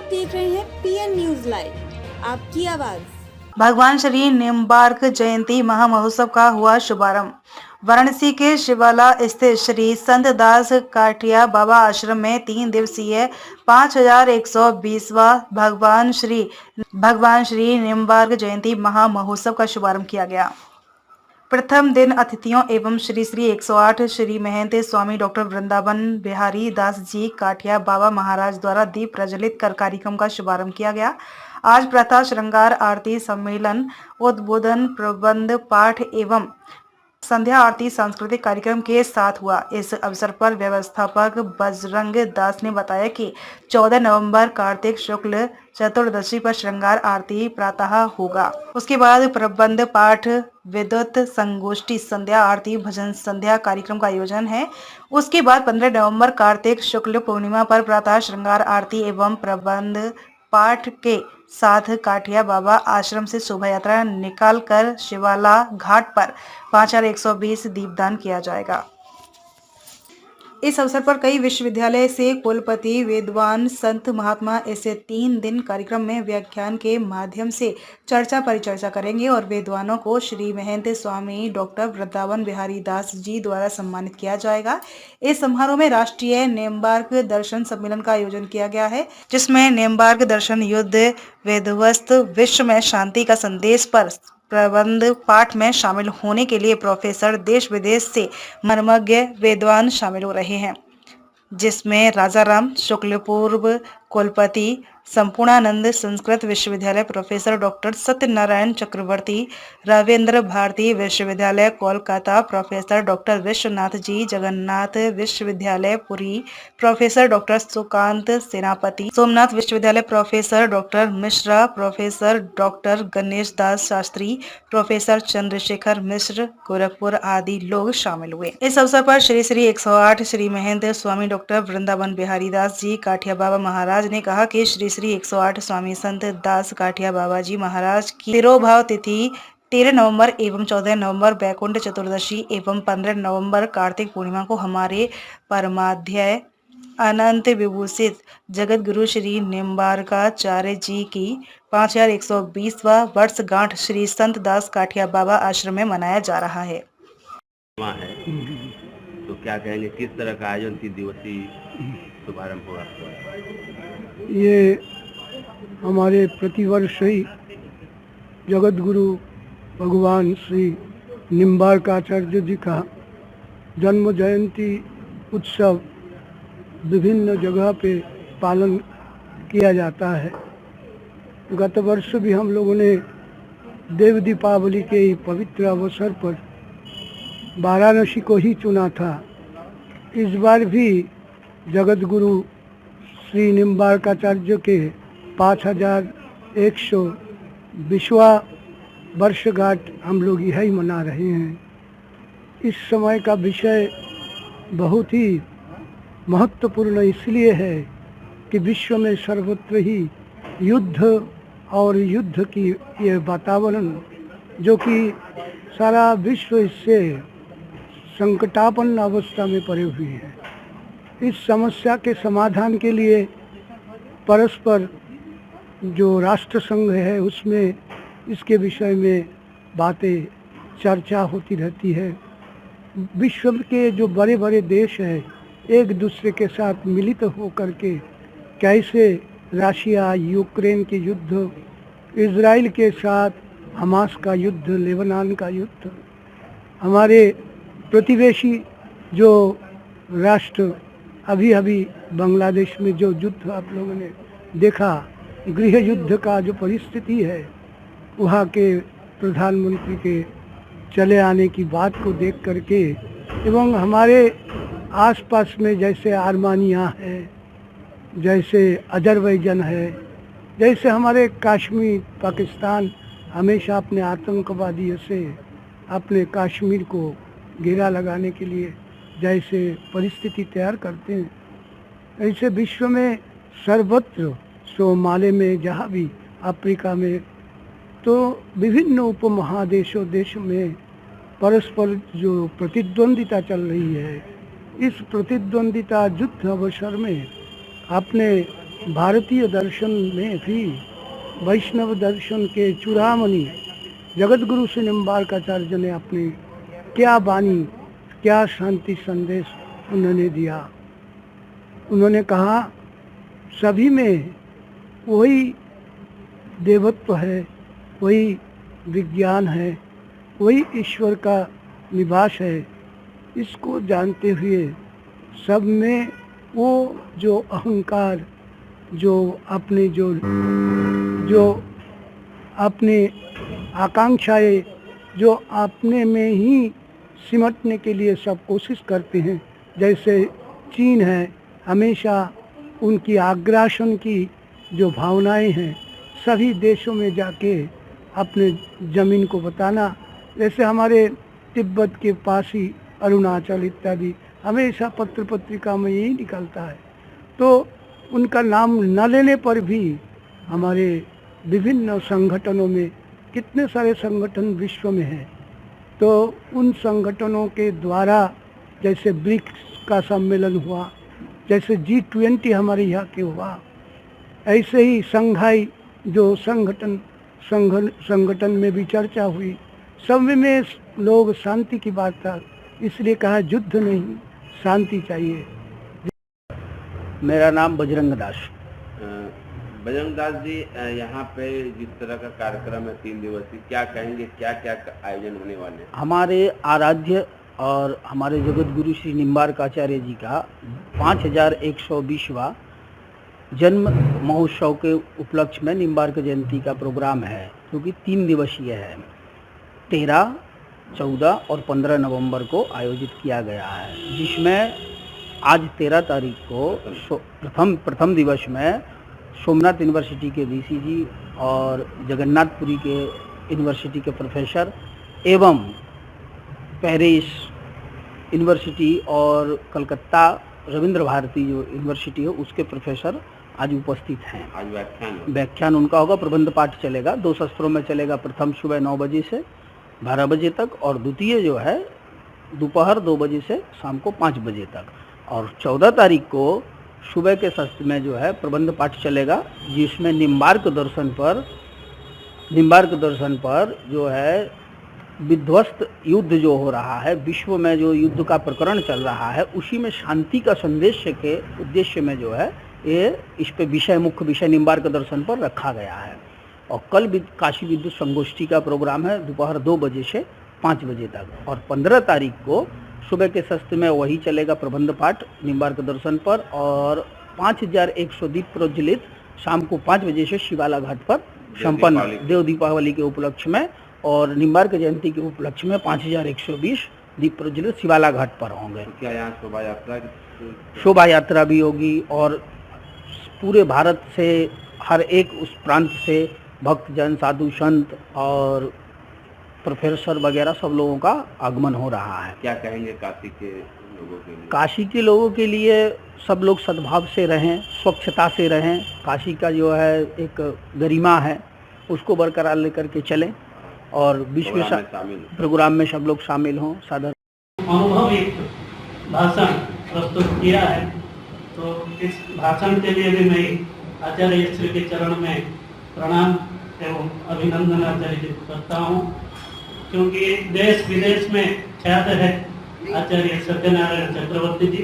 देख रहे हैं पीएन न्यूज लाइव, आपकी आवाज। भगवान श्री निम्बार्क जयंती महामहोत्सव का हुआ शुभारंभ। वाराणसी के शिवाला स्थित श्री संत दास काठिया बाबा आश्रम में 3 दिवसीय 5120वां भगवान श्री निम्बार्क जयंती महामहोत्सव का शुभारंभ किया गया। प्रथम दिन अतिथियों एवं श्री 108 श्री महंत स्वामी डॉक्टर वृंदावन बिहारी दास जी काठिया बाबा महाराज द्वारा दीप प्रज्वलित कर कार्यक्रम का शुभारंभ किया गया। आज प्रातः श्रृंगार आरती सम्मेलन, उद्बोधन, प्रबंध पाठ एवं संध्या आरती सांस्कृतिक कार्यक्रम के साथ हुआ। इस अवसर पर व्यवस्थापक बजरंग दास ने बताया कि 14 नवंबर कार्तिक शुक्ल चतुर्दशी पर श्रृंगार आरती प्रातः होगा। उसके बाद प्रबंध पाठ, विद्युत संगोष्ठी, संध्या आरती, भजन संध्या कार्यक्रम का आयोजन है। उसके बाद 15 नवंबर कार्तिक शुक्ल पूर्णिमा पर प्रातः श्रृंगार आरती एवं प्रबंध पाठ के साथ काठिया बाबा आश्रम से शोभा यात्रा निकालकर शिवाला घाट पर 5120 दीपदान किया जाएगा। इस अवसर पर कई विश्वविद्यालय से कुलपति, विद्वान, संत, महात्मा ऐसे 3 दिन कार्यक्रम में व्याख्यान के माध्यम से चर्चा परिचर्चा करेंगे और विद्वानों को श्री महंत स्वामी डॉक्टर वृंदावन बिहारी दास जी द्वारा सम्मानित किया जाएगा। इस समारोह में राष्ट्रीय निम्बार्क दर्शन सम्मेलन का आयोजन किया गया है, जिसमें निम्बार्क दर्शन युद्ध विध्वस्त विश्व में शांति का संदेश पर प्रबंध पाठ में शामिल होने के लिए प्रोफेसर देश विदेश से मर्मज्ञ विद्वान शामिल हो रहे हैं, जिसमें राजाराम शुक्ल पूर्व कुलपति, Sampurnanand Sanskrit Vishwavidyalaya professor doctor Satyanarayan Chakraborty, Rabindra Bharati Vishwavidyalaya Kolkata professor doctor Vishwanath ji, Jagannath Vishwavidyalaya Puri professor doctor Sukant Senapati, Somnath Vishwavidyalaya professor doctor Mishra, professor doctor Ganesh Das Shastri, professor Chandrashekhar Mishra, Gorakhpur आदि लोग शामिल हुए। इस अवसर पर श्री 108 श्री महंत स्वामी डॉक्टर वृंदावन बिहारी दास जी काठिया बाबा महाराज ने कहा कि श्री 108 स्वामी संत दास काठिया बाबा जी महाराज की तिरोभाव तिथि 13 नवंबर एवं 14 नवंबर बैकुंठ चतुर्दशी एवं 15 नवंबर कार्तिक पूर्णिमा को हमारे परमाध्याय अनंत विभूषित जगत गुरु श्री निम्बार्काचार्य जी की 5120वां वर्षगांठ श्री संत दास काठिया बाबा आश्रम में मनाया जा रहा है। तो क्या कहेंगे, किस तरह का आयोजन 3 दिवसीय शुभारंभ होगा? ये हमारे प्रतिवर्ष ही जगत गुरु भगवान श्री निम्बार्काचार्य जी का जन्म जयंती उत्सव विभिन्न जगह पे पालन किया जाता है। गत वर्ष भी हम लोगों ने देव दीपावली के पवित्र अवसर पर वाराणसी को ही चुना था। इस बार भी जगत गुरु श्री निम्बार्काचार्य के 5120वां वर्षगांठ हम लोग यही मना रहे हैं। इस समय का विषय बहुत ही महत्वपूर्ण इसलिए है कि विश्व में सर्वत्र ही युद्ध और युद्ध की ये वातावरण जो कि सारा विश्व इससे संकटापन्न अवस्था में पड़े हुए हैं। इस समस्या के समाधान के लिए परस्पर जो राष्ट्र संघ है उसमें इसके विषय में बातें चर्चा होती रहती है। विश्व के जो बड़े बड़े देश हैं एक दूसरे के साथ मिलित होकर के कैसे रशिया यूक्रेन के युद्ध, इजराइल के साथ हमास का युद्ध, लेबनान का युद्ध, हमारे प्रतिवेशी जो राष्ट्र अभी बांग्लादेश में जो युद्ध आप लोगों ने देखा, गृह युद्ध का जो परिस्थिति है, वहाँ के प्रधानमंत्री के चले आने की बात को देख करके एवं हमारे आसपास में जैसे आर्मानिया है, जैसे अजरबैजान है, जैसे हमारे कश्मीर, पाकिस्तान हमेशा अपने आतंकवादियों से अपने कश्मीर को घेरा लगाने के लिए जैसे परिस्थिति तैयार करते हैं, ऐसे विश्व में सर्वत्र सोमाले में, जहाँ भी अफ्रीका में, तो विभिन्न उपमहादेशों देश में परस्पर जो प्रतिद्वंदिता चल रही है, इस प्रतिद्वंदिता युद्ध अवसर में अपने भारतीय दर्शन में भी वैष्णव दर्शन के चूड़ामणि जगत गुरु श्री निम्बार्काचार्य ने अपनी क्या वाणी, क्या शांति संदेश उन्होंने दिया। उन्होंने कहा सभी में वही देवत्व है, वही विज्ञान है, वही ईश्वर का निवास है। इसको जानते हुए सब में वो जो अहंकार, जो अपने आकांक्षाएं, जो अपने में ही सिमटने के लिए सब कोशिश करते हैं, जैसे चीन है, हमेशा उनकी आग्रासन की जो भावनाएं हैं सभी देशों में जाके अपने ज़मीन को बताना। जैसे हमारे तिब्बत के पास ही अरुणाचल इत्यादि हमेशा पत्र पत्रिका में यही निकलता है। तो उनका नाम न लेने पर भी हमारे विभिन्न संगठनों में, कितने सारे संगठन विश्व में हैं, तो उन संगठनों के द्वारा जैसे ब्रिक्स का सम्मेलन हुआ, जैसे G20 हमारे यहाँ के हुआ, ऐसे ही संघाई जो संगठन में भी चर्चा हुई, सब में लोग शांति की बात था, इसलिए कहा युद्ध नहीं, शांति चाहिए। मेरा नाम बजरंग दास। बजरंग दास जी, यहाँ पे जिस तरह का कार्यक्रम है 3 दिवसीय, क्या कहेंगे, क्या क्या आयोजन होने वाले हैं? हमारे आराध्य और हमारे जगत गुरु श्री निम्बार्काचार्य जी का 5120वां जन्म महोत्सव के उपलक्ष्य में निम्बार्क जयंती का प्रोग्राम है, जो कि 3 दिवसीय है। 13, 14 और 15 नवंबर को आयोजित किया गया है, जिसमें आज 13 तारीख को प्रथम दिवस में सोमनाथ यूनिवर्सिटी के वीसी जी और जगन्नाथपुरी के यूनिवर्सिटी के प्रोफेसर एवं पेरिस यूनिवर्सिटी और कलकत्ता रविंद्र भारती जो यूनिवर्सिटी है उसके प्रोफेसर आज उपस्थित हैं। आज व्याख्यान उनका होगा, प्रबंध पाठ चलेगा, 2 सत्रों में चलेगा। प्रथम सुबह 9 बजे से 12 बजे तक और द्वितीय जो है दोपहर 2 बजे से शाम को 5 बजे तक। और 14 तारीख को सुबह के सत्र में जो है प्रबंध पाठ चलेगा, जिसमें निम्बार्क दर्शन पर जो है विध्वस्त युद्ध जो हो रहा है, विश्व में जो युद्ध का प्रकरण चल रहा है, उसी में शांति का संदेश के उद्देश्य में जो है ये इस पे मुख्य विषय निम्बार्क दर्शन पर रखा गया है। और कल काशी विद्युत संगोष्ठी का प्रोग्राम है दोपहर 2 बजे से 5 बजे तक। और 15 तारीख को सुबह के सत्र में वही चलेगा प्रबंध पाठ निम्बार्क दर्शन पर, और 5100 दीप प्रज्वलित शाम को 5 बजे से शिवाला घाट पर संपन्न देव दीपावली के उपलक्ष्य में, और निम्बार्क जयंती के उपलक्ष्य में 5120 दीप प्रज्वलित शिवाला घाट पर होंगे। क्या यहाँ शोभा यात्रा भी होगी और पूरे भारत से हर एक उस प्रांत से भक्तजन, साधु संत और प्रोफेसर वगैरह सब लोगों का आगमन हो रहा है। क्या कहेंगे काशी के लोगों के लिए? काशी के लोगों के लिए सब लोग सद्भाव से रहें, स्वच्छता से रहें। काशी का जो है एक गरिमा है, उसको बरकरार लेकर के चलें और विश्व प्रोग्राम में सब लोग शामिल हों। साधारण अनुभविक भाषण प्रस्तुत किया है, तो इस भाषण के लिए भी मैं आचार्य श्री के चरण में प्रणाम एवं अभिनंदन आचार्य जी को करता हूँ, क्योंकि देश विदेश में ख्यात है आचार्य सत्यनारायण चक्रवर्ती जी,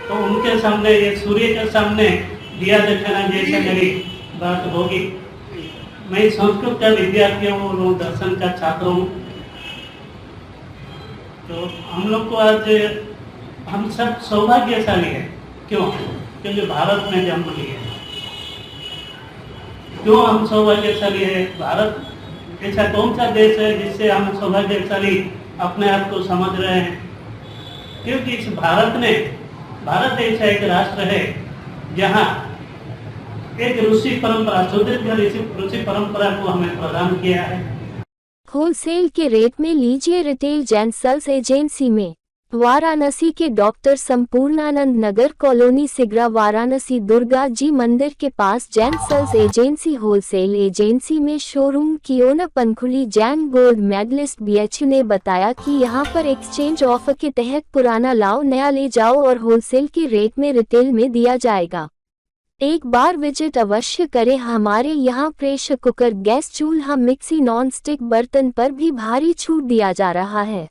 तो उनके सामने ये सूर्य के सामने दिया दिखाना जैसे मेरी बात होगी। मैं संस्कृत का विद्यार्थी हूँ, दर्शन का छात्र हूँ, तो हम लोग को आज हम सब सौभाग्यशाली हैं। क्यों? क्योंकि भारत में जन्म लिए। क्यों हम सौभाग्यशाली है? भारत ऐसा कौन सा देश है जिससे हम सौभाग्यशाली अपने आप को समझ रहे हैं? क्योंकि इस भारत ऐसा एक राष्ट्र है जहाँ एक ऋषि परंपरा, सुदीर्घ ऋषि परंपरा को हमें प्रदान किया है। होलसेल के रेट में लीजिए रिटेल जेंट्स एजेंसी में। वाराणसी के डॉक्टर संपूर्णानंद नगर कॉलोनी सिगरा वाराणसी दुर्गा जी मंदिर के पास जेंट्स एजेंसी होलसेल एजेंसी में शोरूम की ओपन खुली। जैन गोल्ड मेडलिस्ट BHU ने बताया कि यहां पर एक्सचेंज ऑफर के तहत पुराना लाओ नया ले जाओ और होलसेल के रेट में रिटेल में दिया जाएगा। एक बार विजिट अवश्य करें। हमारे यहाँ प्रेशर कुकर, गैस चूल्हा, मिक्सी, नॉन स्टिक बर्तन पर भी भारी छूट दिया जा रहा है।